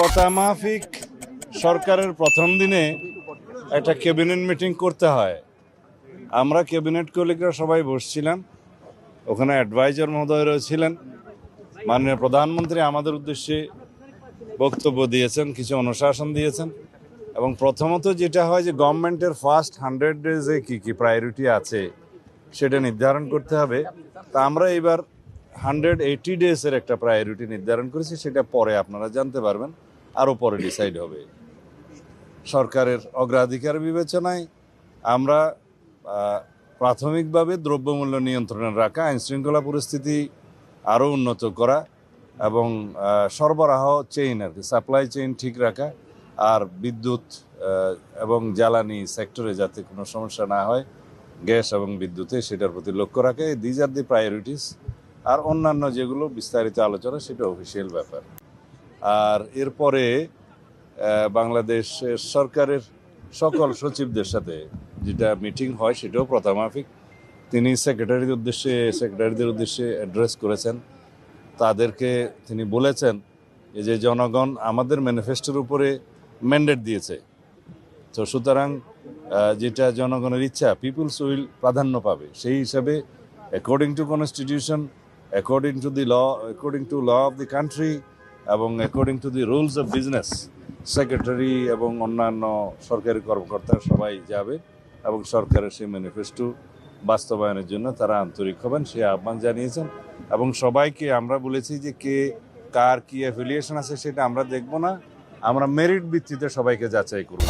কথা মাফিক সরকারের প্রথম দিনে একটা ক্যাবিনেট মিটিং করতে হয়। আমরা ক্যাবিনেট কলিগরা সবাই বসছিলাম, ওখানে অ্যাডভাইজার মহোদয়রাও ছিলেন। মাননীয় প্রধানমন্ত্রী আমাদের উদ্দেশ্যে বক্তব্য দিয়েছেন, কিছু অনুশাসন দিয়েছেন। এবং প্রথমত যেটা হয় যে গভর্নমেন্টের ফার্স্ট 100 ডেজে কী কী প্রায়োরিটি আছে সেটা নির্ধারণ করতে হবে। তা আমরা এবার 180 ডেজের একটা প্রায়োরিটি নির্ধারণ করেছি, সেটা পরে আপনারা জানতে পারবেন, আরও পরে ডিসাইড হবে। সরকারের অগ্রাধিকার বিবেচনায় আমরা প্রাথমিকভাবে দ্রব্যমূল্য নিয়ন্ত্রণে রাখা, আইনশৃঙ্খলা পরিস্থিতি আরও উন্নত করা এবং সরবরাহ চেইন আর কি সাপ্লাই চেইন ঠিক রাখা, আর বিদ্যুৎ এবং জ্বালানি সেক্টরে যাতে কোনো সমস্যা না হয়, গ্যাস এবং বিদ্যুতে, সেটার প্রতি লক্ষ্য রাখে। These are the priorities. আর অন্যান্য যেগুলো বিস্তারিত আলোচনা সেটা অফিসিয়াল ব্যাপার। আর এরপরে বাংলাদেশ সরকারের সকল সচিবদের সাথে যেটা মিটিং হয় সেটাও প্রথামাফিক। তিনি সেক্রেটারিদের উদ্দেশ্যে অ্যাড্রেস করেছেন। তাদেরকে তিনি বলেছেন যে জনগণ আমাদের ম্যানিফেস্টোর উপরে ম্যান্ডেট দিয়েছে, তো সুতরাং যেটা জনগণের ইচ্ছা, পিপুলস উইল প্রাধান্য পাবে। সেই হিসাবে according to constitution, according to law of the country এবং according to the rules of business, secretary এবং অন্যান্য সরকারি কর্মকর্তা সবাই যাবে এবং সরকারের সেই ম্যানিফেস্টো বাস্তবায়নের জন্য তারা আন্তরিক হবেন, সে আহ্বান জানিয়েছেন। এবং সবাইকে আমরা বলেছি যে কে কার কি অ্যাফিলিয়েশন আছে সেটা আমরা দেখব না, আমরা মেরিট ভিত্তিতে সবাইকে যাচাই করব।